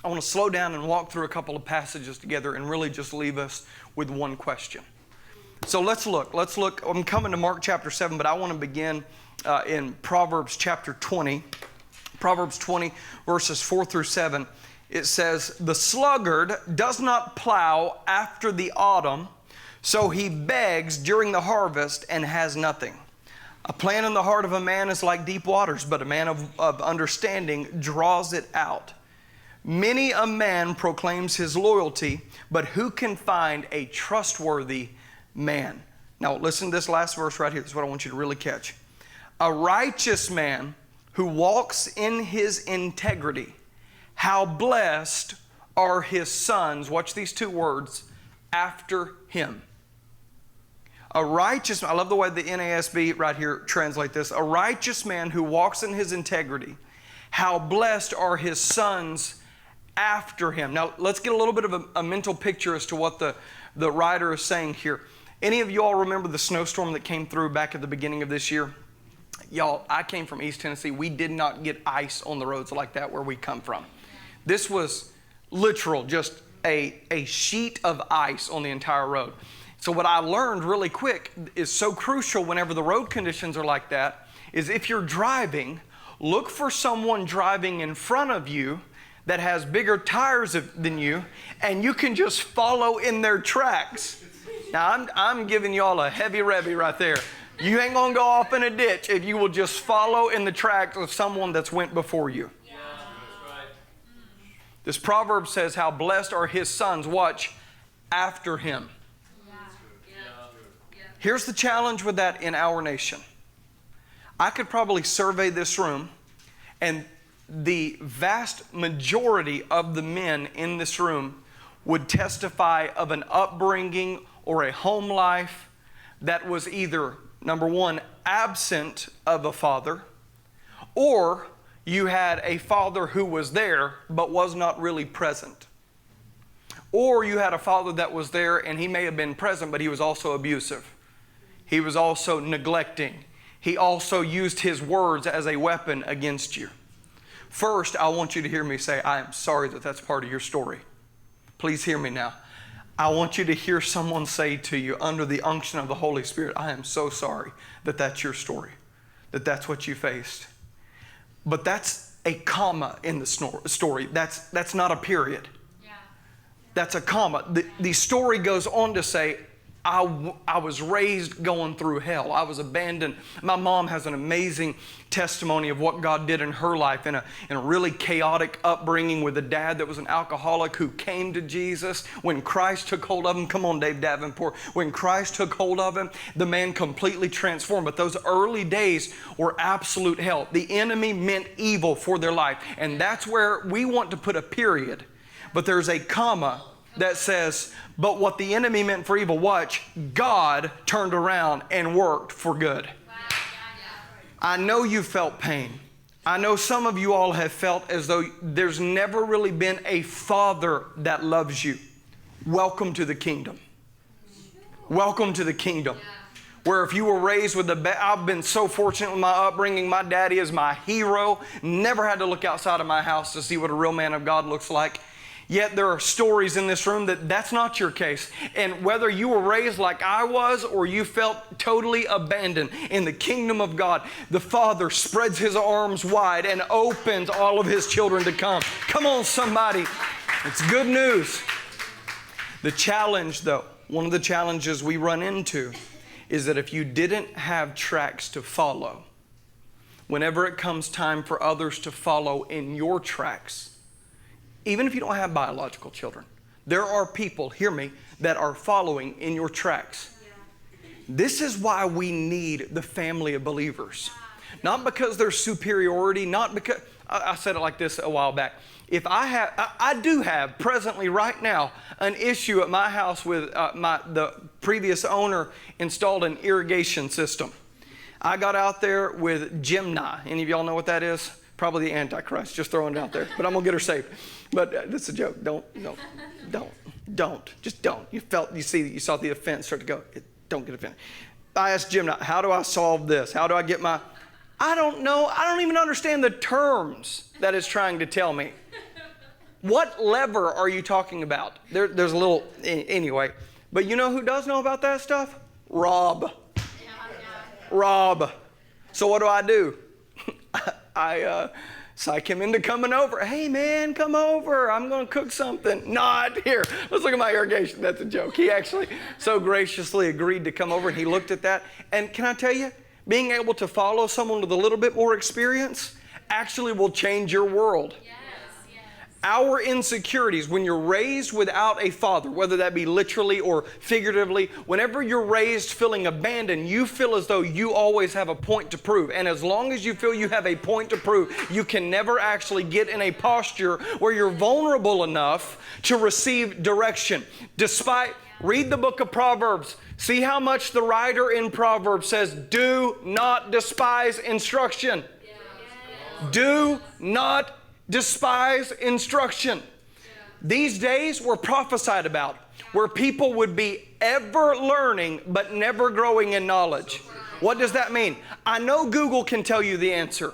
I want to slow down and walk through a couple of passages together and really just leave us with one question. So let's look. I'm coming to Mark chapter 7, but I want to begin in Proverbs chapter 20. Proverbs 20, verses 4 through 7. It says, "The sluggard does not plow after the autumn, so he begs during the harvest and has nothing. A plan in the heart of a man is like deep waters, but a man of understanding draws it out. Many a man proclaims his loyalty, but who can find a trustworthy man?" Now listen to this last verse right here. This is what I want you to really catch. "A righteous man who walks in his integrity, how blessed are his sons," watch these two words, "after him." A righteous, I love the way the NASB right here translate this. "A righteous man who walks in his integrity, how blessed are his sons after him." Now let's get a little bit of a mental picture as to what the writer is saying here. Any of you all remember the snowstorm that came through back at the beginning of this year? Y'all, I came from East Tennessee. We did not get ice on the roads like that where we come from. This was literal, just a sheet of ice on the entire road. So what I learned really quick is so crucial whenever the road conditions are like that, is if you're driving, look for someone driving in front of you that has bigger tires than you, and you can just follow in their tracks. Now I'm giving y'all a heavy revy right there. You ain't gonna go off in a ditch if you will just follow in the tracks of someone that's went before you. Yeah. That's right. This proverb says, "How blessed are his sons," watch, "after him." Here's the challenge with that in our nation. I could probably survey this room, and the vast majority of the men in this room would testify of an upbringing or a home life that was either, number one, absent of a father, or you had a father who was there but was not really present. Or you had a father that was there and he may have been present, but he was also abusive. He was also neglecting. He also used his words as a weapon against you. First, I want you to hear me say, I am sorry that that's part of your story. Please hear me now. I want you to hear someone say to you under the unction of the Holy Spirit, I am so sorry that that's your story, that that's what you faced. But that's a comma in the story. That's not a period. Yeah. That's a comma. The story goes on to say, I was raised going through hell. I was abandoned. My mom has an amazing testimony of what God did in her life in a really chaotic upbringing with a dad that was an alcoholic who came to Jesus. When Christ took hold of him, come on, Dave Davenport. When Christ took hold of him, the man completely transformed. But those early days were absolute hell. The enemy meant evil for their life. And that's where we want to put a period. But there's a comma that says, but what the enemy meant for evil, watch, God turned around and worked for good. I know you felt pain. I know some of you all have felt as though there's never really been a father that loves you. Welcome to the kingdom. Welcome to the kingdom. Where if you were raised with I've been so fortunate with my upbringing. My daddy is my hero. Never had to look outside of my house to see what a real man of God looks like. Yet there are stories in this room that's not your case. And whether you were raised like I was or you felt totally abandoned in the kingdom of God, the Father spreads His arms wide and opens all of His children to come. Come on, somebody. It's good news. The challenge, though, one of the challenges we run into is that if you didn't have tracks to follow, whenever it comes time for others to follow in your tracks, even if you don't have biological children, there are people, hear me, that are following in your tracks. This is why we need the family of believers. Not because there's superiority, not because, I said it like this a while back. If I do have presently right now an issue at my house with the previous owner installed an irrigation system. I got out there with Gemini. Any of y'all know what that is? Probably the Antichrist, just throwing it out there. But I'm going to get her saved. But that's a joke. Don't. Just don't. You saw the offense start to go. Don't get offended. I asked Jim, how do I solve this? How do I get I don't know. I don't even understand the terms that it's trying to tell me. What lever are you talking about? There's a little, anyway. But you know who does know about that stuff? Rob. Rob. So what do? I psych him into coming over. Hey man, come over. I'm going to cook something. Not here. Let's look at my irrigation. That's a joke. He actually so graciously agreed to come over, and he looked at that. And can I tell you, being able to follow someone with a little bit more experience actually will change your world. Yes. Our insecurities, when you're raised without a father, whether that be literally or figuratively, whenever you're raised feeling abandoned, you feel as though you always have a point to prove. And as long as you feel you have a point to prove, you can never actually get in a posture where you're vulnerable enough to receive direction. Read the book of Proverbs. See how much the writer in Proverbs says, do not despise instruction. Do not despise instruction. These days were prophesied about, where people would be ever learning but never growing in knowledge. What does that mean? I know Google can tell you the answer.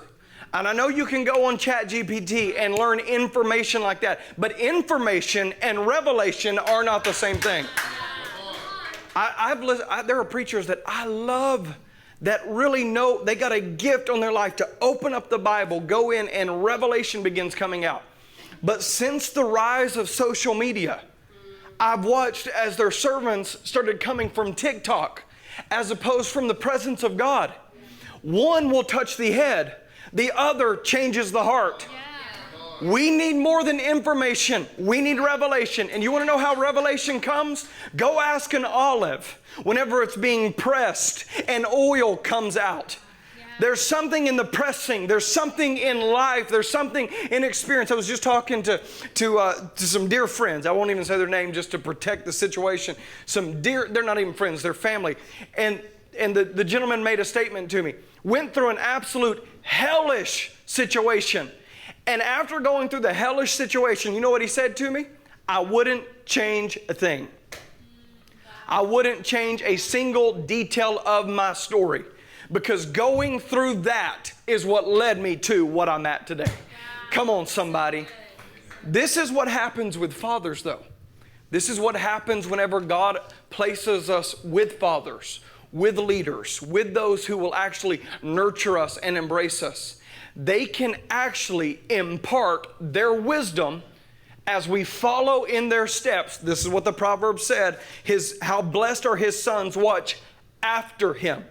And I know you can go on ChatGPT and learn information like that. But information and revelation are not the same thing. There are preachers that I love that really know they got a gift on their life to open up the Bible, go in, and revelation begins coming out. But since the rise of social media, I've watched as their sermons started coming from TikTok as opposed from the presence of God. One will touch the head, the other changes the heart. We need more than information. We need revelation. And you want to know how revelation comes? Go ask an olive whenever it's being pressed and oil comes out. There's something in the pressing. There's something in life. There's something in experience. I was just talking to some dear friends. I won't even say their name just to protect the situation. They're not even friends, they're family. And the gentleman made a statement to me. Went through an absolute hellish situation. And after going through the hellish situation, you know what he said to me? I wouldn't change a thing. I wouldn't change a single detail of my story, because going through that is what led me to what I'm at today. Come on, somebody. This is what happens with fathers, though. This is what happens whenever God places us with fathers, with leaders, with those who will actually nurture us and embrace us. They can actually impart their wisdom as we follow in their steps. This is what the proverb said, how blessed are his sons watch after him.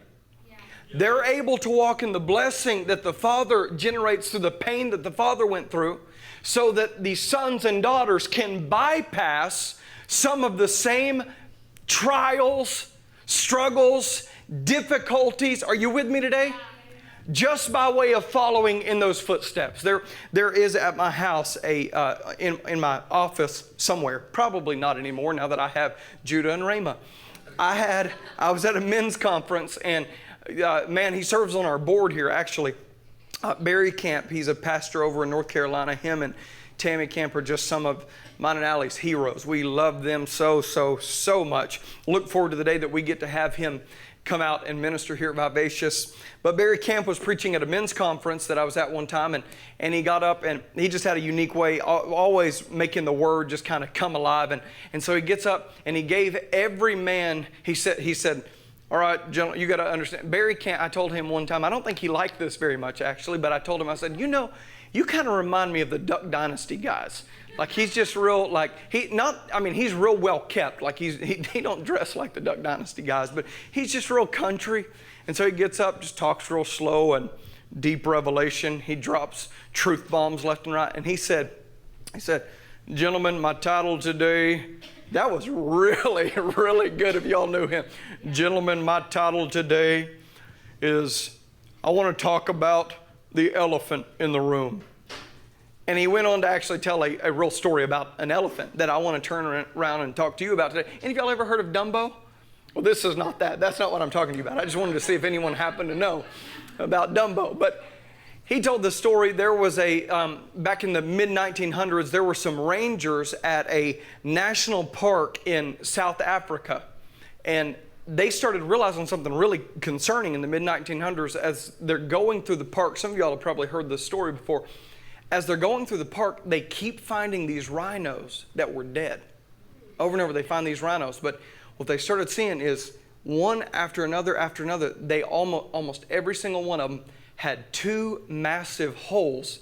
Yeah. They're able to walk in the blessing that the father generates through the pain that the father went through, so that the sons and daughters can bypass some of the same trials, struggles, difficulties. Are you with me today? Just by way of following in those footsteps. There is at my house in my office somewhere, probably not anymore now that I have Judah and Rhema. I was at a men's conference, and man, he serves on our board here actually. Barry Camp, he's a pastor over in North Carolina. Him and Tammy Camp are just some of mine and Allie's heroes. We love them so much. Look forward to the day that we get to have him come out and minister here at Vivacious. But Barry Camp was preaching at a men's conference that I was at one time, and he got up and he just had a unique way, always making the word just kind of come alive. And so he gets up and he gave every man, he said, all right, gentlemen, you got to understand. Barry Camp, I told him one time, I don't think he liked this very much actually, but I told him, I said, you know, you kind of remind me of the Duck Dynasty guys. Like he's just real, like he's real well kept. Like he don't dress like the Duck Dynasty guys, but he's just real country. And so he gets up, just talks real slow and deep revelation. He drops truth bombs left and right. And he said, gentlemen, my title today, that was really, really good if y'all knew him. Gentlemen, my title today is, I want to talk about the elephant in the room. And he went on to actually tell a real story about an elephant that I want to turn around and talk to you about today. Any of y'all ever heard of Dumbo? Well, this is not that. That's not what I'm talking to you about. I just wanted to see if anyone happened to know about Dumbo. But he told the story. There was back in the mid-1900s, there were some rangers at a national park in South Africa. And they started realizing something really concerning in the mid-1900s as they're going through the park. Some of y'all have probably heard this story before. as they're going through the park, they keep finding these rhinos that were dead. Over and over, they find these rhinos. But what they started seeing is one after another, they almost every single one of them had two massive holes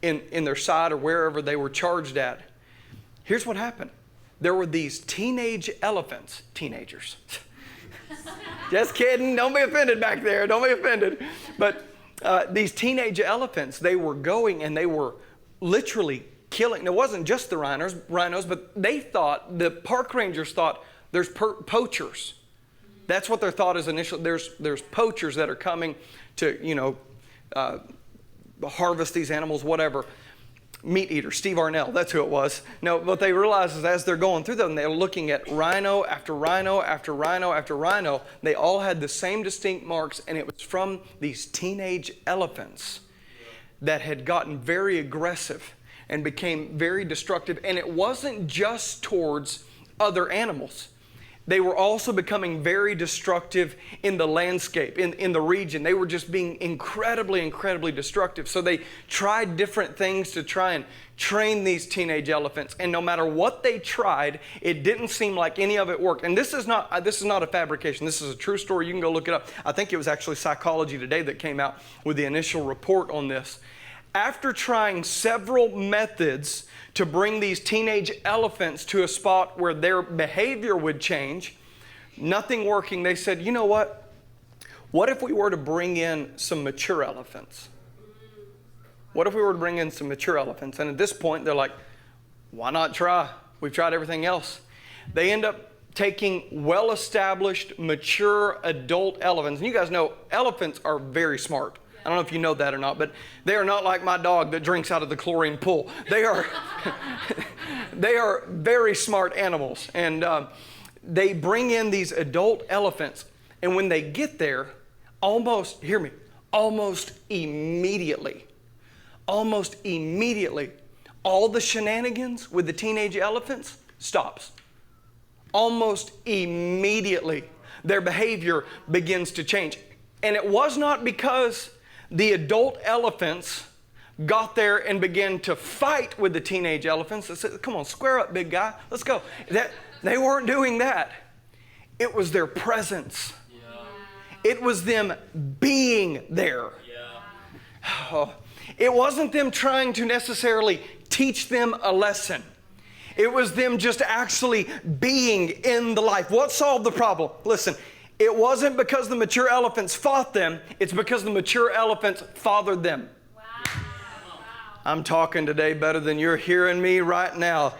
in their side or wherever they were charged at. Here's what happened. There were these teenagers. Just kidding. Don't be offended back there. Don't be offended. But these teenage elephants, they were going and they were literally killing. It wasn't just the rhinos, but they thought, the park rangers thought, there's poachers. That's what their thought is initially. There's poachers that are coming to, harvest these animals, whatever. Meat eater, Steve Arnell, that's who it was. No, what they realized is as they're going through them, they're looking at rhino after rhino after rhino after rhino. They all had the same distinct marks, and it was from these teenage elephants that had gotten very aggressive and became very destructive. And it wasn't just towards other animals. They were also becoming very destructive in the landscape, in the region. They were just being incredibly destructive. So they tried different things to try and train these teenage elephants. And no matter what they tried, it didn't seem like any of it worked. And this is not a fabrication. This is a true story. You can go look it up. I think it was actually Psychology Today that came out with the initial report on this. After trying several methods to bring these teenage elephants to a spot where their behavior would change, nothing working, they said, you know what? What if we were to bring in some mature elephants? What if we were to bring in some mature elephants? And at this point, they're like, why not try? We've tried everything else. They end up taking well-established, mature adult elephants. And you guys know elephants are very smart. I don't know if you know that or not, but they are not like my dog that drinks out of the chlorine pool. They are, they are very smart animals. And they bring in these adult elephants. And when they get there, almost immediately, all the shenanigans with the teenage elephants stops. Almost immediately, their behavior begins to change. And it was not because the adult elephants got there and began to fight with the teenage elephants. They said, come on, square up, big guy. Let's go. They weren't doing that. It was their presence. Yeah. It was them being there. Yeah. Oh, it wasn't them trying to necessarily teach them a lesson. It was them just actually being in the life. What solved the problem? Listen. It wasn't because the mature elephants fought them. It's because the mature elephants fathered them. Wow. I'm talking today better than you're hearing me right now.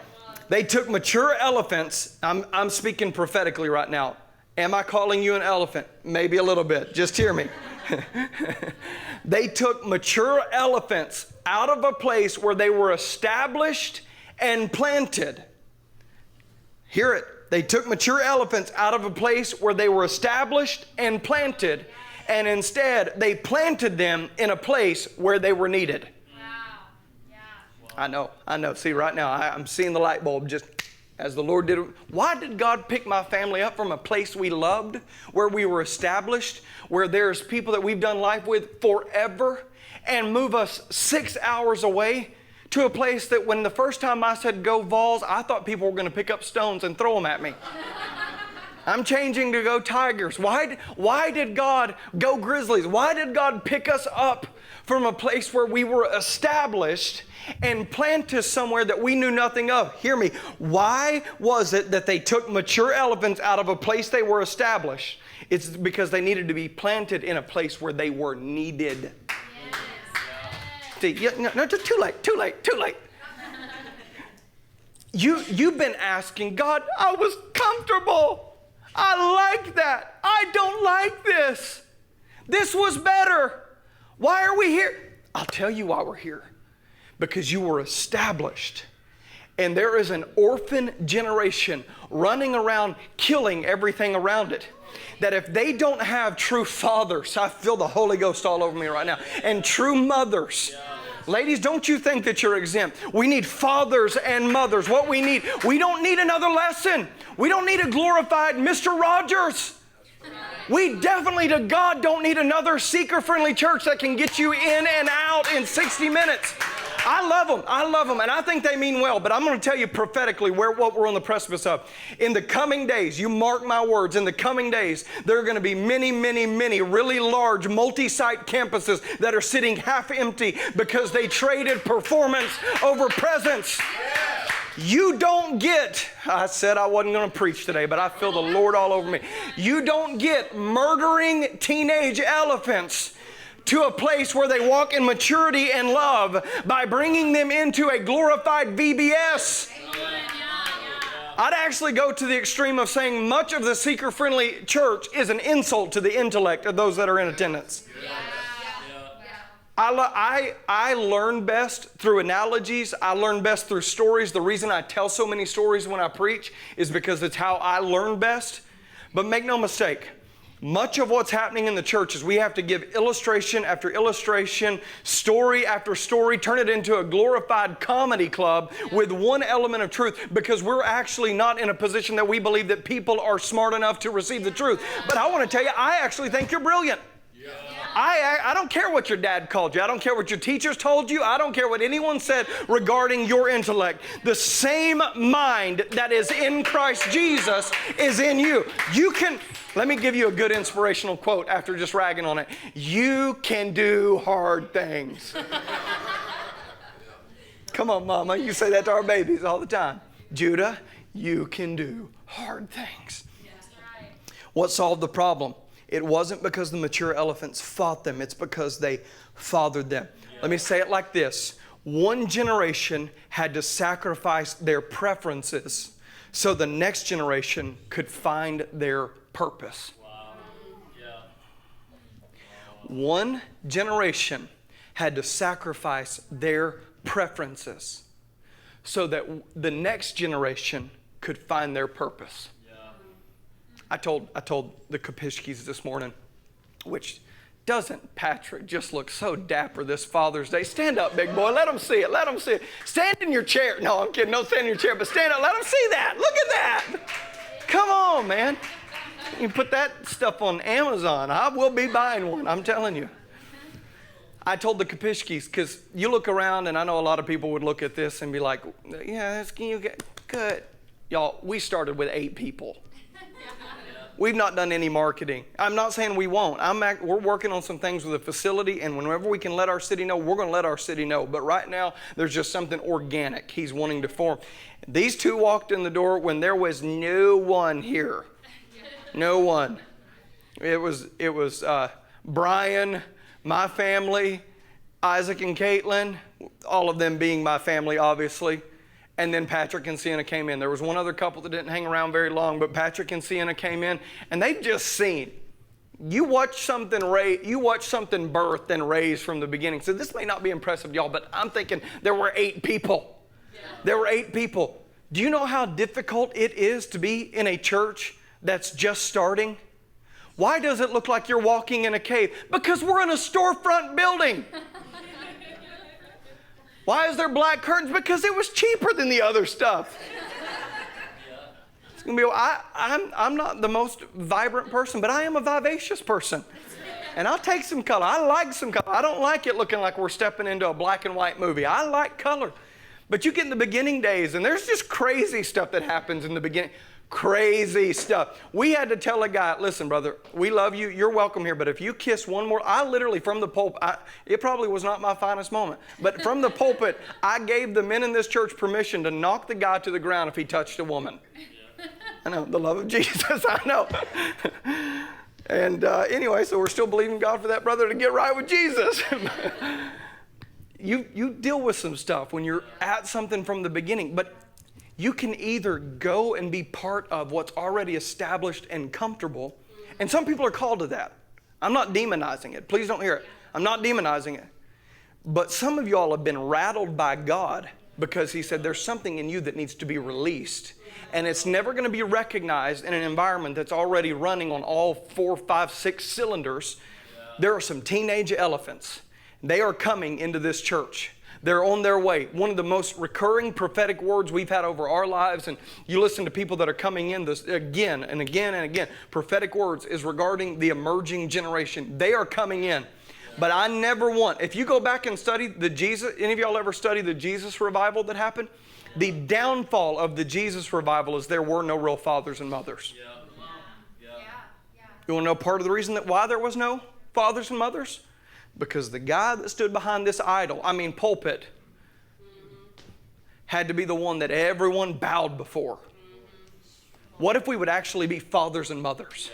They took mature elephants. I'm speaking prophetically right now. Am I calling you an elephant? Maybe a little bit. Just hear me. They took mature elephants out of a place where they were established and planted. Hear it. They took mature elephants out of a place where they were established and planted, and instead they planted them in a place where they were needed. Wow. Yeah. I know. See, right now I'm seeing the light bulb just as the Lord did. Why did God pick my family up from a place we loved, where we were established, where there's people that we've done life with forever, and move us 6 hours away to a place that when the first time I said go Vols, I thought people were going to pick up stones and throw them at me. I'm changing to go Tigers. Why did God go Grizzlies? Why did God pick us up from a place where we were established and plant us somewhere that we knew nothing of? Hear me. Why was it that they took mature elephants out of a place they were established? It's because they needed to be planted in a place where they were needed. No, too late. You've been asking God, I was comfortable. I like that. I don't like this. This was better. Why are we here? I'll tell you why we're here. Because you were established. And there is an orphan generation running around killing everything around it. That if they don't have true fathers, I feel the Holy Ghost all over me right now, and true mothers. Yeah. Ladies, don't you think that you're exempt. We need fathers and mothers. What we don't need another lesson. We don't need a glorified Mr. Rogers. We definitely, to God, don't need another seeker-friendly church that can get you in and out in 60 minutes. I love them, and I think they mean well, but I'm going to tell you prophetically what we're on the precipice of. In the coming days, you mark my words, in the coming days, there are going to be many, many, many really large multi-site campuses that are sitting half empty because they traded performance over presence. You don't get, I said I wasn't going to preach today, but I feel the Lord all over me. You don't get murdering teenage elephants to a place where they walk in maturity and love by bringing them into a glorified VBS. I'd actually go to the extreme of saying much of the seeker-friendly church is an insult to the intellect of those that are in attendance. I learn best through analogies. I learn best through stories. The reason I tell so many stories when I preach is because it's how I learn best. But make no mistake, much of what's happening in the church is we have to give illustration after illustration, story after story, turn it into a glorified comedy club with one element of truth, because we're actually not in a position that we believe that people are smart enough to receive the truth. But I want to tell you, I actually think you're brilliant. I don't care what your dad called you. I don't care what your teachers told you. I don't care what anyone said regarding your intellect. The same mind that is in Christ Jesus is in you. Let me give you a good inspirational quote after just ragging on it. You can do hard things. Come on, Mama. You say that to our babies all the time. Judah, you can do hard things. What solved the problem? It wasn't because the mature elephants fought them. It's because they fathered them. Let me say it like this. One generation had to sacrifice their preferences so the next generation could find their purpose. One generation had to sacrifice their preferences so that the next generation could find their purpose. I told the Kapishkis this morning, which doesn't Patrick just look so dapper this Father's Day? Stand up, big boy. Let them see it. Let them see it. Stand in your chair. No, I'm kidding. Don't stand in your chair, but stand up. Let them see that. Look at that. Come on, man. You put that stuff on Amazon. I will be buying one. I'm telling you. I told the Kapishkis, because you look around, and I know a lot of people would look at this and be like, yeah, that's good. Y'all, we started with 8 people. We've not done any marketing. I'm not saying we won't. We're working on some things with the facility, and whenever we can let our city know, we're going to let our city know. But right now, there's just something organic He's wanting to form. These 2 walked in the door when there was no one here. No one. It was Brian, my family, Isaac and Caitlin, all of them being my family, obviously. And then Patrick and Sienna came in. There was one other couple that didn't hang around very long, but Patrick and Sienna came in, and they'd just seen. You watch something birthed and raised from the beginning. So this may not be impressive to y'all, but I'm thinking there were 8 people. There were 8 people. Do you know how difficult it is to be in a church that's just starting? Why does it look like you're walking in a cave? Because we're in a storefront building. Why is there black curtains? Because it was cheaper than the other stuff. It's gonna be. I'm not the most vibrant person, but I am a vivacious person, and I'll take some color. I like some color. I don't like it looking like we're stepping into a black and white movie. I like color, but you get in the beginning days, and there's just crazy stuff that happens in the beginning. Crazy stuff. We had to tell a guy, listen, brother, we love you. You're welcome here. But if you kiss one more, I literally from the pulpit, it probably was not my finest moment, but from the pulpit, I gave the men in this church permission to knock the guy to the ground if he touched a woman. I know, the love of Jesus, I know. And anyway, so we're still believing God for that brother to get right with Jesus. You deal with some stuff when you're at something from the beginning, but you can either go and be part of what's already established and comfortable, and some people are called to that. I'm not demonizing it. Please don't hear it. I'm not demonizing it. But some of y'all have been rattled by God because He said there's something in you that needs to be released. And it's never going to be recognized in an environment that's already running on all 4, 5, 6 cylinders. There are some teenage elephants. They are coming into this church. They're on their way. One of the most recurring prophetic words we've had over our lives, and you listen to people that are coming in this again and again and again, prophetic words is regarding the emerging generation. They are coming in. But I never want, if you go back and study the Jesus, any of y'all ever study the Jesus revival that happened? The downfall of the Jesus revival is there were no real fathers and mothers. You want to know part of the reason that why there was no fathers and mothers? Because the guy that stood behind this pulpit, had to be the one that everyone bowed before. What if we would actually be fathers and mothers?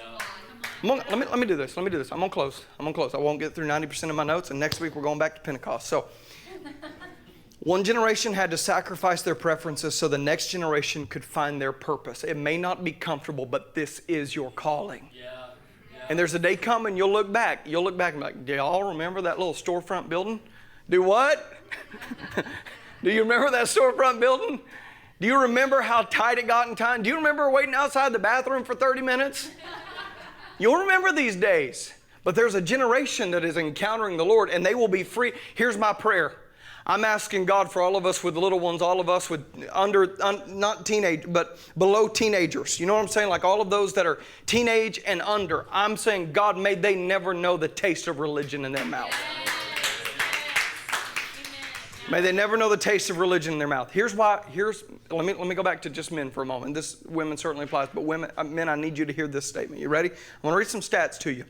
Let me do this. I'm going to close. I won't get through 90% of my notes, and next week we're going back to Pentecost. So, one generation had to sacrifice their preferences so the next generation could find their purpose. It may not be comfortable, but this is your calling. And there's a day coming, you'll look back and be like, do y'all remember that little storefront building? Do what? Do you remember that storefront building? Do you remember how tight it got in time? Do you remember waiting outside the bathroom for 30 minutes? You'll remember these days. But there's a generation that is encountering the Lord, and they will be free. Here's my prayer. I'm asking God for all of us with little ones, all of us with not teenage, but below teenagers. You know what I'm saying? Like all of those that are teenage and under. I'm saying, God, may they never know the taste of religion in their mouth. May they never know the taste of religion in their mouth. Let me go back to just men for a moment. This women certainly applies, but men, I need you to hear this statement. You ready? I'm going to read some stats to you.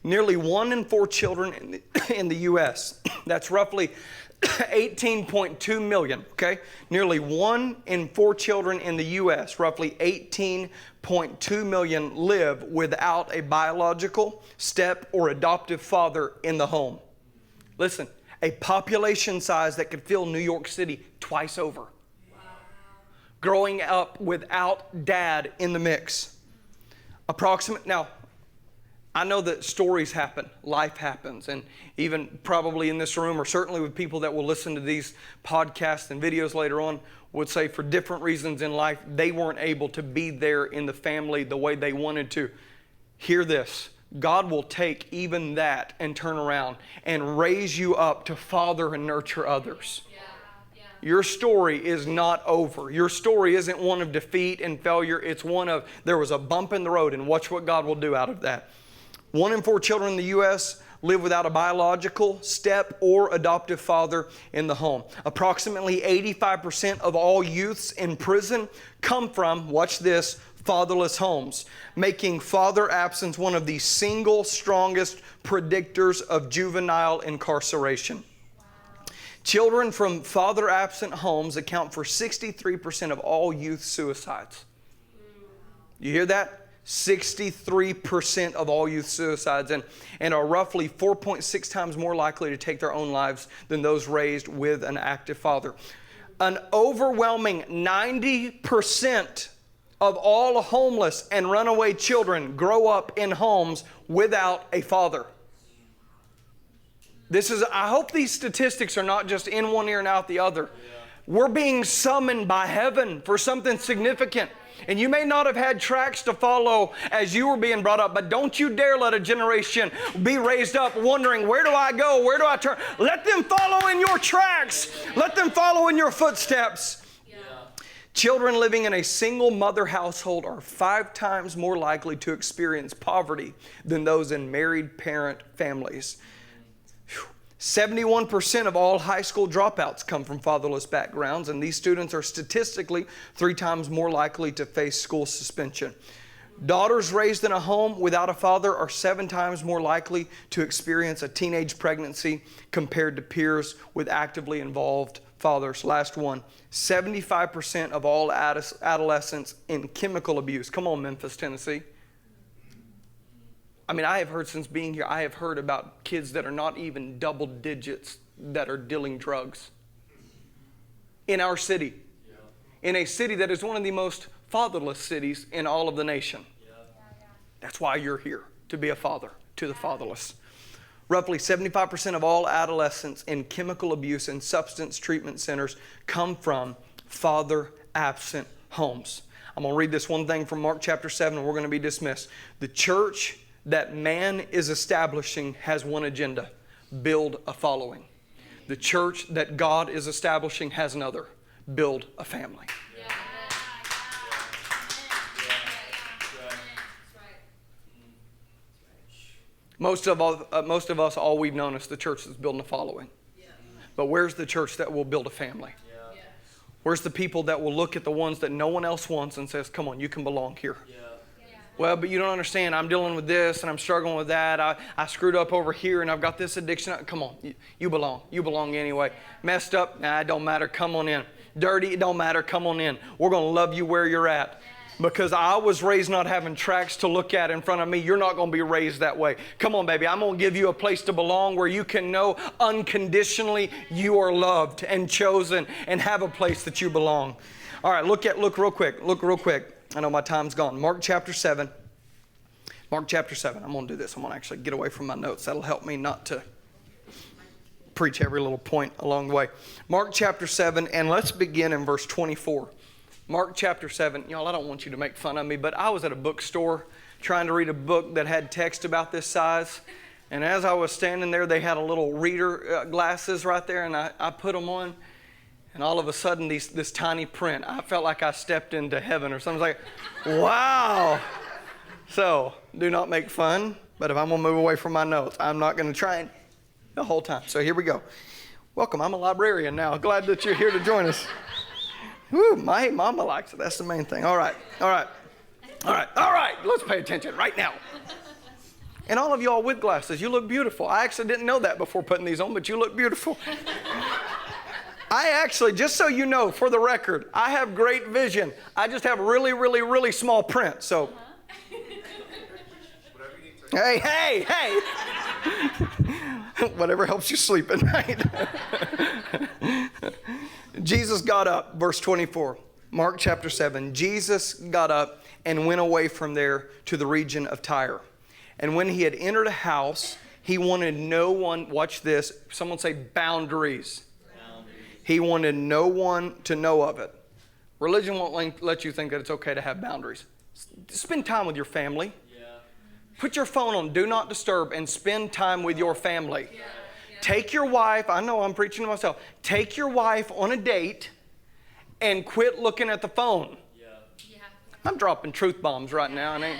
Nearly 1 in 4 children in the U.S., that's roughly 18.2 million, okay? Nearly 1 in 4 children in the U.S., roughly 18.2 million, live without a biological, step, or adoptive father in the home. Listen, a population size that could fill New York City twice over. Wow. Growing up without dad in the mix. Now, I know that stories happen, life happens, and even probably in this room, or certainly with people that will listen to these podcasts and videos later on, would say for different reasons in life, they weren't able to be there in the family the way they wanted to. Hear this. God will take even that and turn around and raise you up to father and nurture others. Your story is not over. Your story isn't one of defeat and failure. It's one of there was a bump in the road, and watch what God will do out of that. 1 in 4 children in the U.S. live without a biological, step, or adoptive father in the home. Approximately 85% of all youths in prison come from, watch this, fatherless homes, making father absence one of the single strongest predictors of juvenile incarceration. Wow. Children from father absent homes account for 63% of all youth suicides. You hear that? 63% of all youth suicides and are roughly 4.6 times more likely to take their own lives than those raised with an active father. An overwhelming 90% of all homeless and runaway children grow up in homes without a father. I hope these statistics are not just in one ear and out the other. We're being summoned by heaven for something significant. And you may not have had tracks to follow as you were being brought up, but don't you dare let a generation be raised up wondering, where do I go? Where do I turn? Let them follow in your tracks. Let them follow in your footsteps. Children living in a single mother household are 5 times more likely to experience poverty than those in married parent families. 71% of all high school dropouts come from fatherless backgrounds, and these students are statistically 3 times more likely to face school suspension. Daughters raised in a home without a father are 7 times more likely to experience a teenage pregnancy compared to peers with actively involved fathers. Last one, 75% of all adolescents in chemical abuse. Come on, Memphis, Tennessee. I have heard since being here, I have heard about kids that are not even double digits that are dealing drugs. In our city. In a city that is one of the most fatherless cities in all of the nation. That's why you're here, to be a father to the fatherless. Roughly 75% of all adolescents in chemical abuse and substance treatment centers come from father-absent homes. I'm going to read this one thing from Mark chapter 7 and we're going to be dismissed. The church that man is establishing has one agenda: build a following. The church that God is establishing has another: build a family. Most of us, all we've known is the church that's building a following. But where's the church that will build a family? Where's the people that will look at the ones that no one else wants and says, come on, you can belong here? Well, but you don't understand. I'm dealing with this and I'm struggling with that. I screwed up over here and I've got this addiction. Come on, you belong. You belong anyway. Messed up? Nah, it don't matter. Come on in. Dirty? It don't matter. Come on in. We're going to love you where you're at. Because I was raised not having tracks to look at in front of me. You're not going to be raised that way. Come on, baby. I'm going to give you a place to belong where you can know unconditionally you are loved and chosen and have a place that you belong. All right, look real quick. Look real quick. I know my time's gone. Mark chapter 7. Mark chapter 7. I'm going to do this. I'm going to actually get away from my notes. That'll help me not to preach every little point along the way. Mark chapter 7, and let's begin in verse 24. Mark chapter 7. Y'all, I don't want you to make fun of me, but I was at a bookstore trying to read a book that had text about this size. And as I was standing there, they had a little reader glasses right there, and I put them on. And all of a sudden, this tiny print, I felt like I stepped into heaven or something. Like, wow. So, do not make fun. But if I'm going to move away from my notes, I'm not going to try it the whole time. So here we go. Welcome. I'm a librarian now. Glad that you're here to join us. Woo, my mama likes it. That's the main thing. All right. Let's pay attention right now. And all of y'all with glasses, you look beautiful. I actually didn't know that before putting these on, but you look beautiful. I actually, just so you know, for the record, I have great vision. I just have really, really, really small print. So, hey. Whatever helps you sleep at night. Jesus got up, verse 24, Mark chapter 7. Jesus got up and went away from there to the region of Tyre. And when he had entered a house, he wanted no one, watch this, someone say boundaries. He wanted no one to know of it. Religion won't let you think that it's okay to have boundaries. Spend time with your family. Put your phone on Do Not Disturb and spend time with your family. Take your wife, I know I'm preaching to myself, take your wife on a date and quit looking at the phone. I'm dropping truth bombs right now. And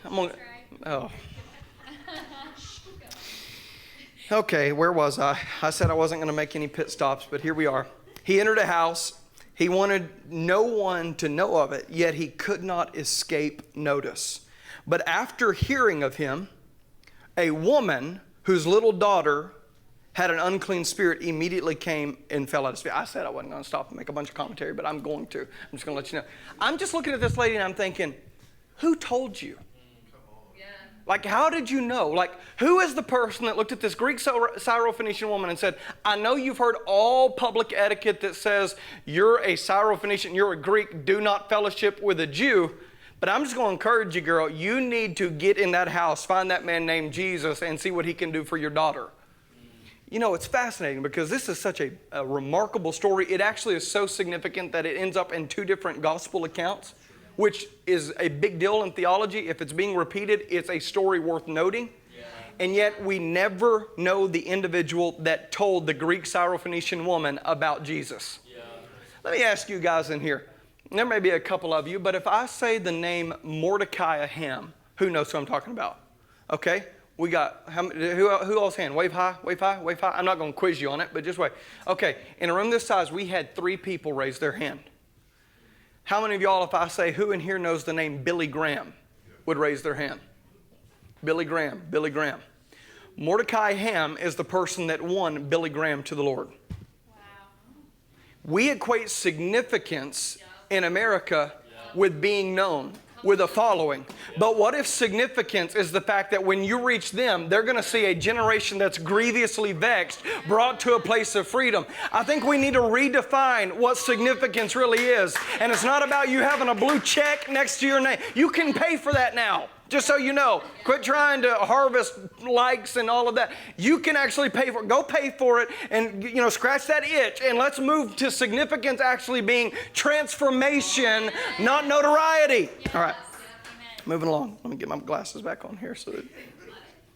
I'm gonna, oh. Okay, where was I? I said I wasn't going to make any pit stops, but here we are. He entered a house. He wanted no one to know of it, yet he could not escape notice. But after hearing of him, a woman whose little daughter had an unclean spirit immediately came and fell at his feet. I said I wasn't going to stop and make a bunch of commentary, but I'm going to. I'm just going to let you know. I'm just looking at this lady and I'm thinking, who told you? Like, how did you know? Like, who is the person that looked at this Greek Syrophoenician woman and said, I know you've heard all public etiquette that says you're a Syrophoenician, you're a Greek, do not fellowship with a Jew. But I'm just going to encourage you, girl, you need to get in that house, find that man named Jesus, and see what he can do for your daughter. You know, it's fascinating because this is such a remarkable story. It actually is so significant that it ends up in 2 different gospel accounts, which is a big deal in theology. If it's being repeated, it's a story worth noting. And yet we never know the individual that told the Greek Syrophoenician woman about Jesus. Let me ask you guys in here. There may be a couple of you, but if I say the name Mordecai Ham, who knows who I'm talking about? Okay, we got, who else hand? Wave high, wave high, wave high. I'm not going to quiz you on it, but just wait. Okay, in a room this size, we had 3 people raise their hand. How many of y'all, if I say who in here knows the name Billy Graham, would raise their hand? Billy Graham, Billy Graham. Mordecai Ham is the person that won Billy Graham to the Lord. Wow. We equate significance in America with being known, with a following. But what if significance is the fact that when you reach them, they're going to see a generation that's grievously vexed, brought to a place of freedom? I think we need to redefine what significance really is. And it's not about you having a blue check next to your name. You can pay for that now. Just so you know, quit trying to harvest likes and all of that. You can actually pay for it. Go pay for it and, scratch that itch. And let's move to significance actually being transformation, not notoriety. All right, moving along. Let me get my glasses back on here so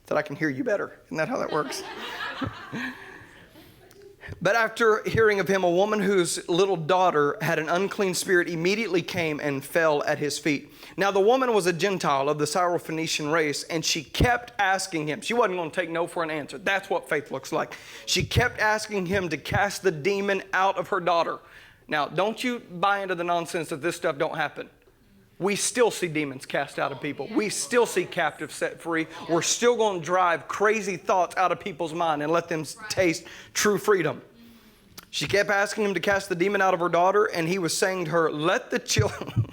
that I can hear you better. Isn't that how that works? But after hearing of him, a woman whose little daughter had an unclean spirit immediately came and fell at his feet. Now the woman was a Gentile of the Syrophoenician race, and she kept asking him. She wasn't going to take no for an answer. That's what faith looks like. She kept asking him to cast the demon out of her daughter. Now, don't you buy into the nonsense that this stuff don't happen. We still see demons cast out of people. We still see captives set free. We're still going to drive crazy thoughts out of people's mind and let them taste true freedom. She kept asking him to cast the demon out of her daughter, and he was saying to her, let the children...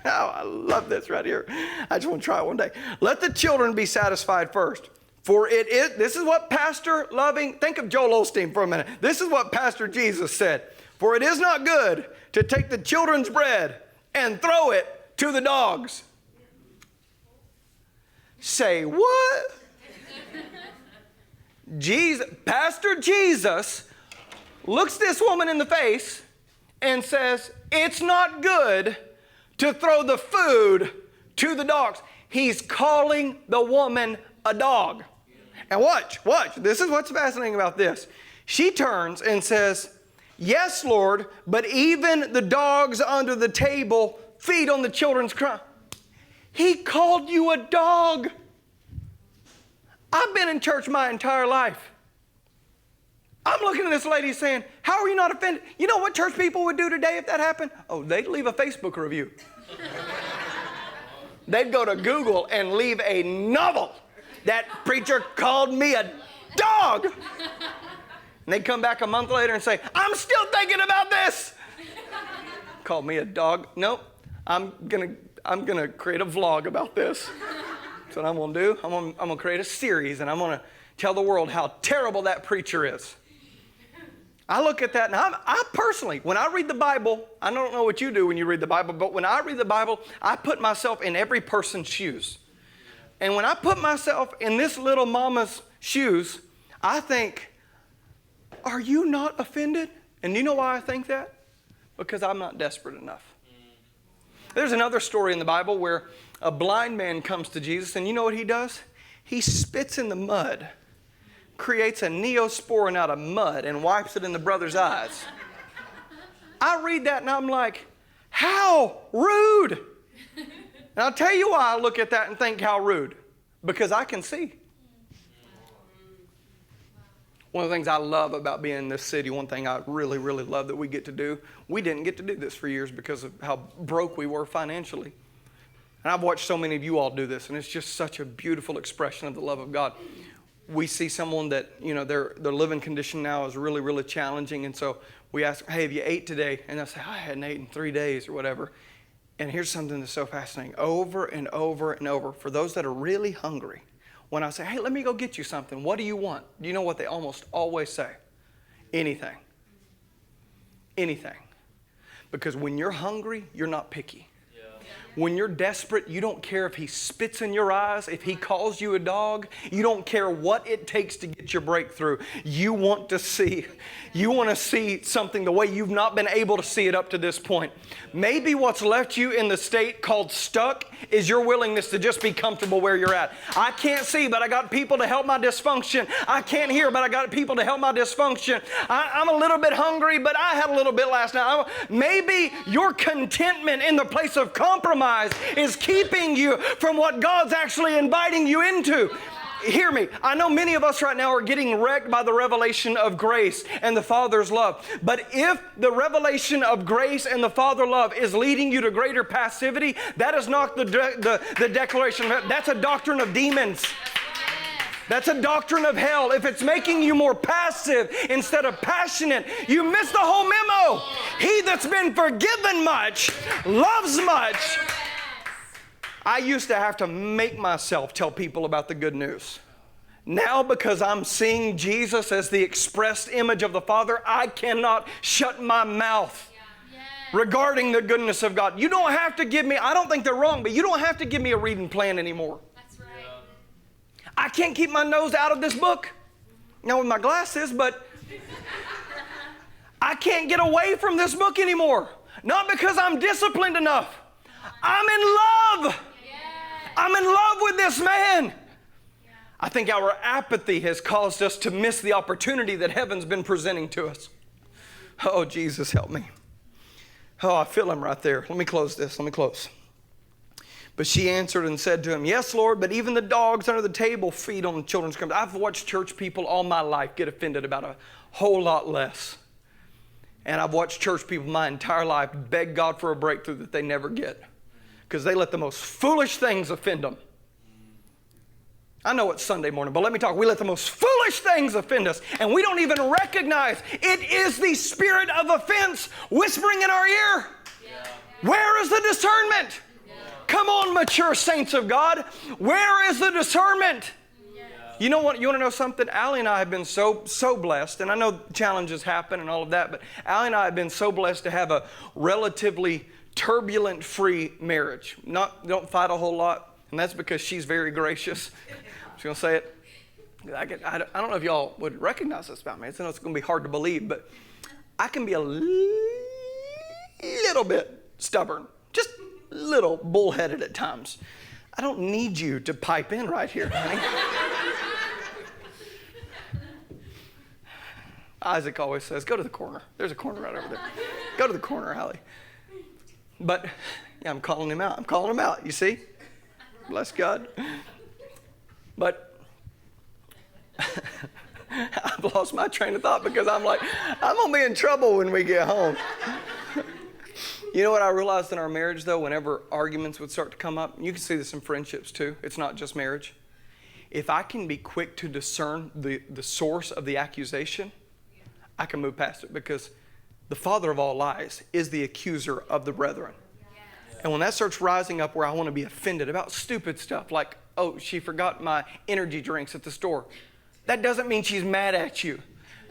Oh, I love this right here. I just want to try it one day. Let the children be satisfied first. For it is... This is what Pastor Loving... Think of Joel Osteen for a minute. This is what Pastor Jesus said. For it is not good to take the children's bread and throw it to the dogs. Say what? Pastor Jesus looks this woman in the face and says, it's not good to throw the food to the dogs. He's calling the woman a dog. And watch. This is what's fascinating about this. She turns and says, yes, Lord, but even the dogs under the table feed on the children's crumbs. He called you a dog. I've been in church my entire life. I'm looking at this lady saying, how are you not offended? You know what church people would do today if that happened? Oh, they'd leave a Facebook review. They'd go to Google and leave a novel. That preacher called me a dog. And they'd come back a month later and say, I'm still thinking about this. Called me a dog. Nope. I'm gonna create a vlog about this. That's what I'm gonna do. I'm gonna create a series, and I'm gonna tell the world how terrible that preacher is. I look at that, and I personally, when I read the Bible, I don't know what you do when you read the Bible, but when I read the Bible, I put myself in every person's shoes. And when I put myself in this little mama's shoes, I think, are you not offended? And do you know why I think that? Because I'm not desperate enough. There's another story in the Bible where a blind man comes to Jesus, and you know what he does? He spits in the mud, creates a neosporin out of mud, and wipes it in the brother's eyes. I read that and I'm like, how rude. And I'll tell you why I look at that and think how rude. Because I can see. One of the things I love about being in this city, one thing I really, really love that we get to do, we didn't get to do this for years because of how broke we were financially. And I've watched so many of you all do this, and it's just such a beautiful expression of the love of God. We see someone that, you know, their living condition now is really, really challenging, and so we ask, hey, have you ate today? And they'll say, I hadn't eaten in 3 days or whatever. And here's something that's so fascinating. Over and over and over, for those that are really hungry, when I say, hey, let me go get you something, what do you want? Do you know what they almost always say? Anything. Anything. Because when you're hungry, you're not picky. When you're desperate, you don't care if he spits in your eyes, if he calls you a dog. You don't care what it takes to get your breakthrough. You want to see something the way you've not been able to see it up to this point. Maybe what's left you in the state called stuck is your willingness to just be comfortable where you're at. I can't see, but I got people to help my dysfunction. I can't hear, but I got people to help my dysfunction. I'm a little bit hungry, but I had a little bit last night. Maybe your contentment in the place of compromise is keeping you from what God's actually inviting you into. Hear me. I know many of us right now are getting wrecked by the revelation of grace and the Father's love. But if the revelation of grace and the Father love is leading you to greater passivity, that is not the declaration. That's a doctrine of demons. That's a doctrine of hell. If it's making you more passive instead of passionate, you miss the whole memo. He that's been forgiven much loves much. I used to have to make myself tell people about the good news. Now, because I'm seeing Jesus as the expressed image of the Father, I cannot shut my mouth regarding the goodness of God. You don't have to give me, I don't think they're wrong, but you don't have to give me a reading plan anymore. That's right. I can't keep my nose out of this book. Now with my glasses, but I can't get away from this book anymore. Not because I'm disciplined enough. I'm in love. I'm in love with this man. I think our apathy has caused us to miss the opportunity that heaven's been presenting to us. Oh, Jesus, help me. Oh, I feel him right there. Let me close this. Let me close. But she answered and said to him, yes, Lord, but even the dogs under the table feed on the children's crumbs. I've watched church people all my life get offended about a whole lot less. And I've watched church people my entire life beg God for a breakthrough that they never get, because they let the most foolish things offend them. I know it's Sunday morning, but let me talk. We let the most foolish things offend us, and we don't even recognize it is the spirit of offense whispering in our ear. Yeah. Where is the discernment? Yeah. Come on, mature saints of God. Where is the discernment? Yeah. You know what? You want to know something? Allie and I have been so blessed, and I know challenges happen and all of that, but Allie and I have been so blessed to have a relatively turbulent-free marriage. Don't fight a whole lot, and that's because she's very gracious. I'm just going to say it. I don't know if y'all would recognize this about me. I know it's going to be hard to believe, but I can be a little bit stubborn, just a little bullheaded at times. I don't need you to pipe in right here, honey. Isaac always says, go to the corner. There's a corner right over there. Go to the corner, Allie. But yeah, I'm calling him out. I'm calling him out, you see? Bless God. But I've lost my train of thought because I'm like, I'm going to be in trouble when we get home. You know what I realized in our marriage, though, whenever arguments would start to come up, and you can see this in friendships, too. It's not just marriage. If I can be quick to discern the source of the accusation, I can move past it, because the father of all lies is the accuser of the brethren. And when that starts rising up where I want to be offended about stupid stuff like, oh, she forgot my energy drinks at the store. That doesn't mean she's mad at you.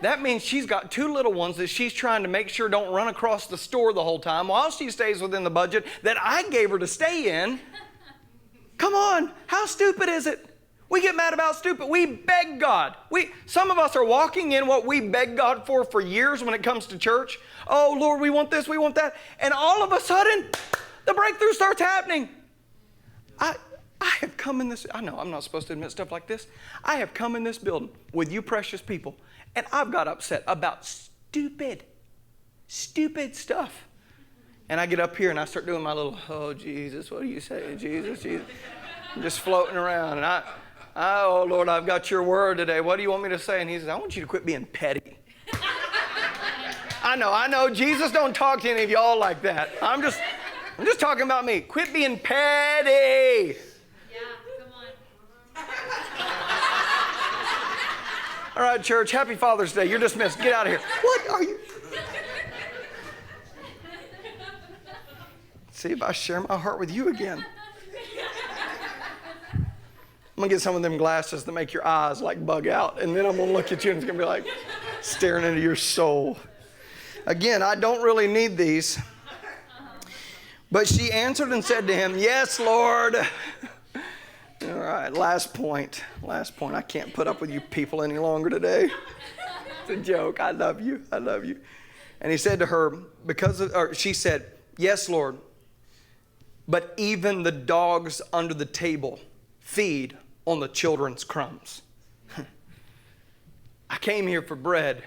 That means she's got two little ones that she's trying to make sure don't run across the store the whole time while she stays within the budget that I gave her to stay in. Come on, how stupid is it? We get mad about stupid. We beg God. Some of us are walking in what we beg God for years when it comes to church. Oh, Lord, we want this, we want that. And all of a sudden, the breakthrough starts happening. I have come in this, I know I'm not supposed to admit stuff like this. I have come in this building with you precious people, and I've got upset about stupid stuff. And I get up here and I start doing my little, oh, Jesus, what do you say? Jesus. I'm just floating around. And oh, Lord, I've got your word today. What do you want me to say? And he says, I want you to quit being petty. I know. Jesus don't talk to any of y'all like that. I'm just talking about me. Quit being petty. All right, church, happy Father's Day. You're dismissed. Get out of here. What are you? See if I share my heart with you again. I'm going to get some of them glasses that make your eyes like bug out, and then I'm going to look at you and it's going to be like staring into your soul. Again, I don't really need these. But she answered and said to him, yes, Lord. All right, last point. I can't put up with you people any longer today. It's a joke. I love you. And he said to her, she said, yes, Lord, but even the dogs under the table feed on the children's crumbs. I came here for bread,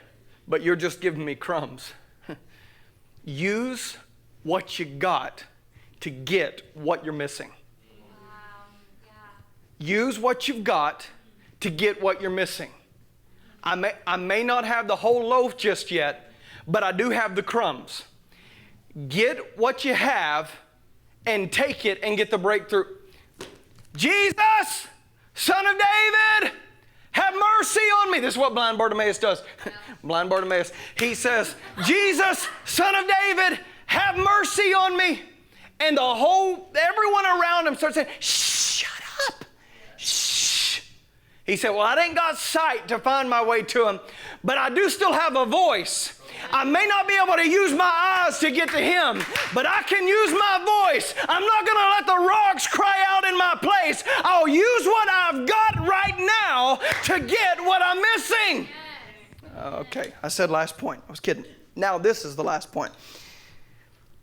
but you're just giving me crumbs. Use what you got to get what you're missing. Use what you've got to get what you're missing. I may not have the whole loaf just yet, but I do have the crumbs. Get what you have and take it and get the breakthrough. Jesus, Son of David, have mercy on me. This is what blind Bartimaeus does. Blind Bartimaeus. He says, Jesus, Son of David, have mercy on me. And everyone around him starts saying, shut up. Shh. He said, well, I ain't got sight to find my way to him, but I do still have a voice. I may not be able to use my eyes to get to him, but I can use my voice. I'm not going to let the rocks cry out in my place. I'll use what I've got right now to get what I'm missing. Okay, I said last point. I was kidding. Now this is the last point.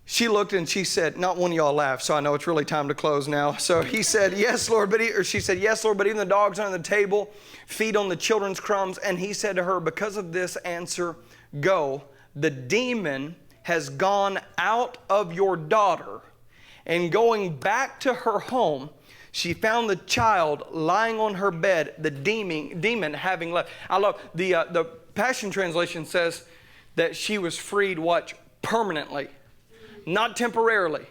She looked and she said, not one of y'all laughed, so I know it's really time to close now. So he said, yes, Lord, she said, yes, Lord, but even the dogs under the table feed on the children's crumbs. And he said to her, because of this answer, go. The demon has gone out of your daughter. And going back to her home, she found the child lying on her bed, the demon having left. I love the Passion Translation says that she was freed, watch, permanently. Not temporarily,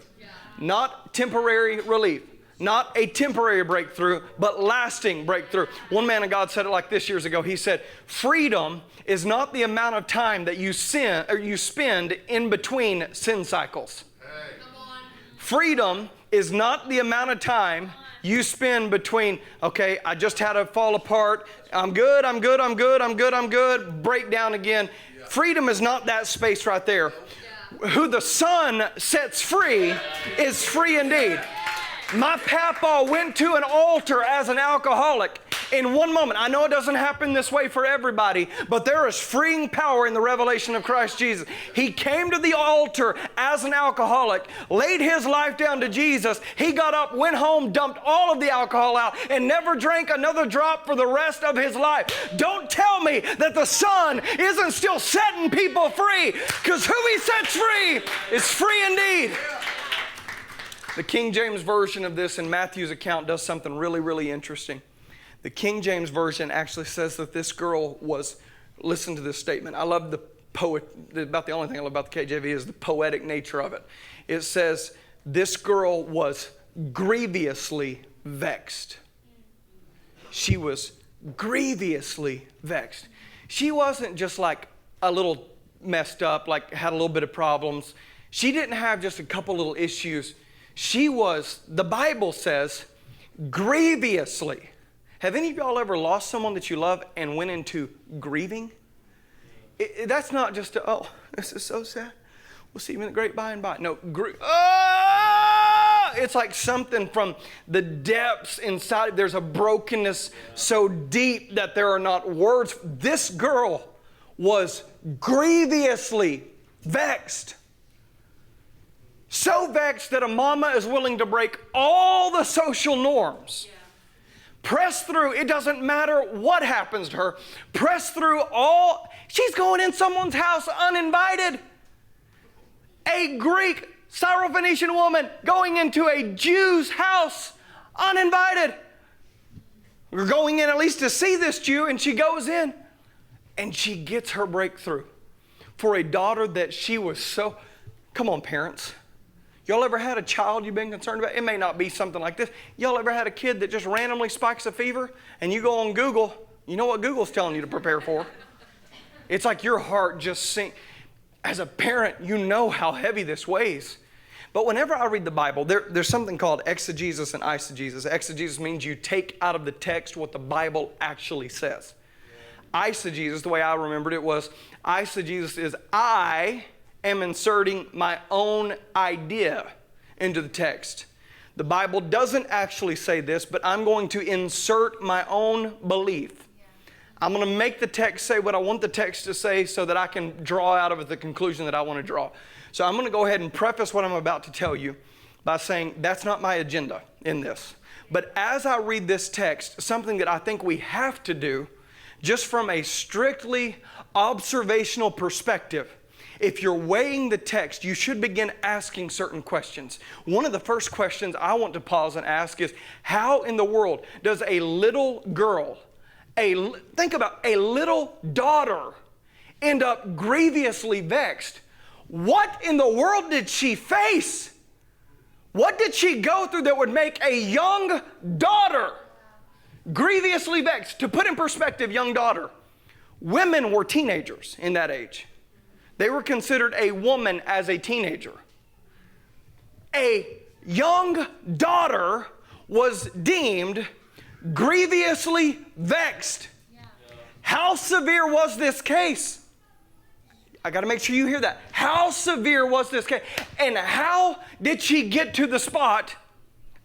not temporary relief, not a temporary breakthrough, but lasting breakthrough. One man of God said it like this years ago. He said, freedom is not the amount of time that you spend in between sin cycles. Freedom is not the amount of time you spend between, okay, I just had to fall apart. I'm good, break down again. Freedom is not that space right there. Who the Son sets free is free indeed. My papa went to an altar as an alcoholic in one moment. I know it doesn't happen this way for everybody, but there is freeing power in the revelation of Christ Jesus. He came to the altar as an alcoholic, laid his life down to Jesus. He got up, went home, dumped all of the alcohol out, and never drank another drop for the rest of his life. Don't tell me that the Son isn't still setting people free, because who He sets free is free indeed. The King James Version of this in Matthew's account does something really, really interesting. The King James Version actually says that this girl was, listen to this statement. I love about the only thing I love about the KJV is the poetic nature of it. It says, this girl was grievously vexed. She was grievously vexed. She wasn't just like a little messed up, like had a little bit of problems. She didn't have just a couple little issues. She was, the Bible says, grievously. Have any of y'all ever lost someone that you love and went into grieving? That's not just, oh, this is so sad. We'll see you in the great by and by. No, it's like something from the depths inside. There's a brokenness so deep that there are not words. This girl was grievously vexed. So vexed that a mama is willing to break all the social norms. Press through. It doesn't matter what happens to her. Press through all. She's going in someone's house uninvited. A Greek Syrophoenician woman going into a Jew's house uninvited. We're going in at least to see this Jew, and she goes in and she gets her breakthrough for a daughter that she was so, come on parents. Y'all ever had a child you've been concerned about? It may not be something like this. Y'all ever had a kid that just randomly spikes a fever and you go on Google, you know what Google's telling you to prepare for? It's like your heart just sinks. As a parent, you know how heavy this weighs. But whenever I read the Bible, there's something called exegesis and eisegesis. Exegesis means you take out of the text what the Bible actually says. Eisegesis, the way I remembered it was, eisegesis is I am inserting my own idea into the text. The Bible doesn't actually say this, but I'm going to insert my own belief. I'm going to make the text say what I want the text to say so that I can draw out of it the conclusion that I want to draw. So I'm going to go ahead and preface what I'm about to tell you by saying that's not my agenda in this. But as I read this text, something that I think we have to do, just from a strictly observational perspective, if you're weighing the text, you should begin asking certain questions. One of the first questions I want to pause and ask is, how in the world does a little girl, think about a little daughter, end up grievously vexed? What in the world did she face? What did she go through that would make a young daughter grievously vexed? To put in perspective, young daughter, women were teenagers in that age. They were considered a woman as a teenager. A young daughter was deemed grievously vexed. Yeah. How severe was this case? I got to make sure you hear that. How severe was this case? And how did she get to the spot?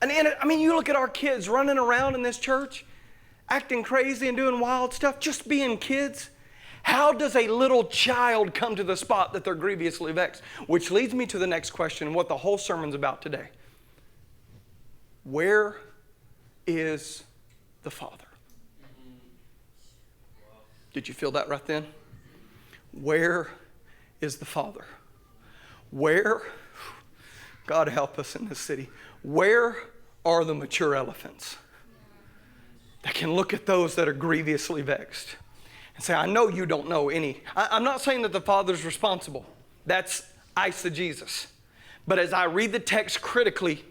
And I mean, you look at our kids running around in this church, acting crazy and doing wild stuff, just being kids. How does a little child come to the spot that they're grievously vexed? Which leads me to the next question and what the whole sermon's about today. Where is the Father? Did you feel that right then? Where is the Father? Where, God help us in this city, where are the mature elephants that can look at those that are grievously vexed and say, I know you don't know any. I'm not saying that the Father's responsible. That's eisegesis. But as I read the text critically,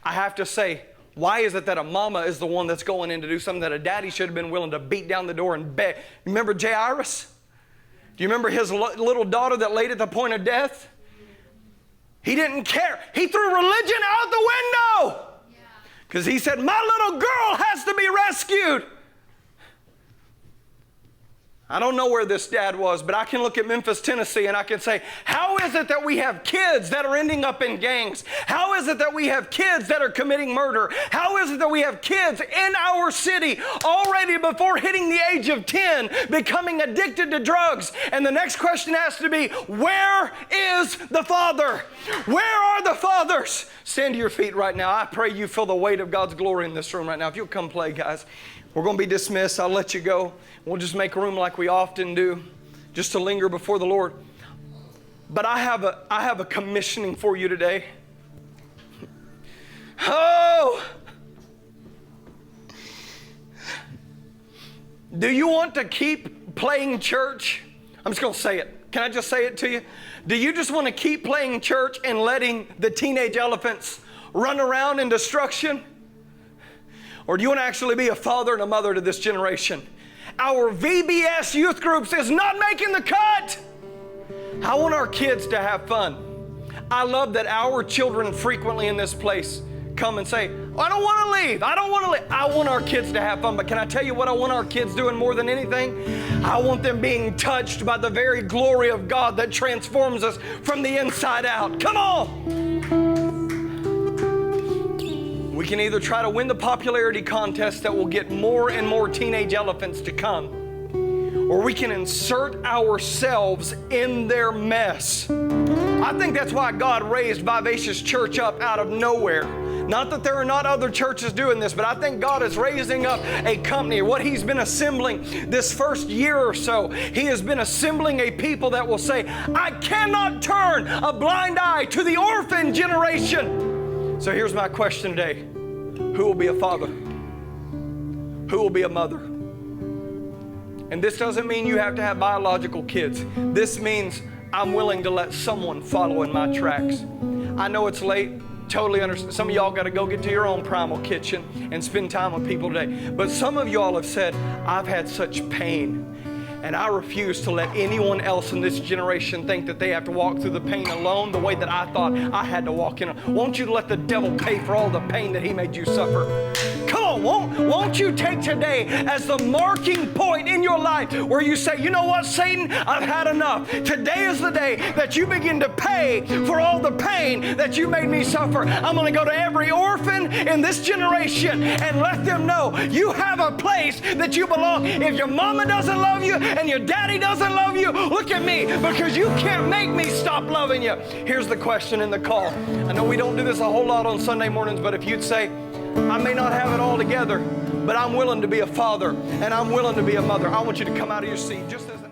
I have to say, why is it that a mama is the one that's going in to do something that a daddy should have been willing to beat down the door and beg? Remember Jairus? Do you remember his little daughter that laid at the point of death? He didn't care. He threw religion out the window because he said, my little girl has to be rescued. I don't know where this dad was, but I can look at Memphis, Tennessee, and I can say, how is it that we have kids that are ending up in gangs? How is it that we have kids that are committing murder? How is it that we have kids in our city already before hitting the age of 10 becoming addicted to drugs? And the next question has to be, where is the Father? Where are the fathers? Stand to your feet right now. I pray you feel the weight of God's glory in this room right now. If you'll come play, guys. We're going to be dismissed. I'll let you go. We'll just make room like we often do, just to linger before the Lord. But I have a commissioning for you today. Oh! Do you want to keep playing church? I'm just going to say it. Can I just say it to you? Do you just want to keep playing church and letting the teenage elephants run around in destruction? Or do you want to actually be a father and a mother to this generation? Our VBS youth groups is not making the cut. I want our kids to have fun. I love that our children frequently in this place come and say, I don't want to leave. I don't want to leave. I want our kids to have fun. But can I tell you what I want our kids doing more than anything? I want them being touched by the very glory of God that transforms us from the inside out. Come on. We can either try to win the popularity contest that will get more and more teenage elephants to come, or we can insert ourselves in their mess. I think that's why God raised Vivacious Church up out of nowhere. Not that there are not other churches doing this, but I think God is raising up a company. What He's been assembling this first year or so, He has been assembling a people that will say, I cannot turn a blind eye to the orphan generation. So here's my question today. Who will be a father? Who will be a mother? And this doesn't mean you have to have biological kids. This means I'm willing to let someone follow in my tracks. I know it's late. Totally understand. Some of y'all got to go get to your own primal kitchen and spend time with people today. But some of y'all have said, I've had such pain. And I refuse to let anyone else in this generation think that they have to walk through the pain alone the way that I thought I had to walk in. Won't you let the devil pay for all the pain that he made you suffer? Come on, won't you take today as the marking point in your life where you say, you know what, Satan, I've had enough. Today is the day that you begin to pay for all the pain that you made me suffer. I'm going to go to every orphan in this generation and let them know you have a place that you belong. If your mama doesn't love you, and your daddy doesn't love you, look at me, because you can't make me stop loving you. Here's the question and the call. I know we don't do this a whole lot on Sunday mornings, but if you'd say, I may not have it all together, but I'm willing to be a father and I'm willing to be a mother, I want you to come out of your seat just as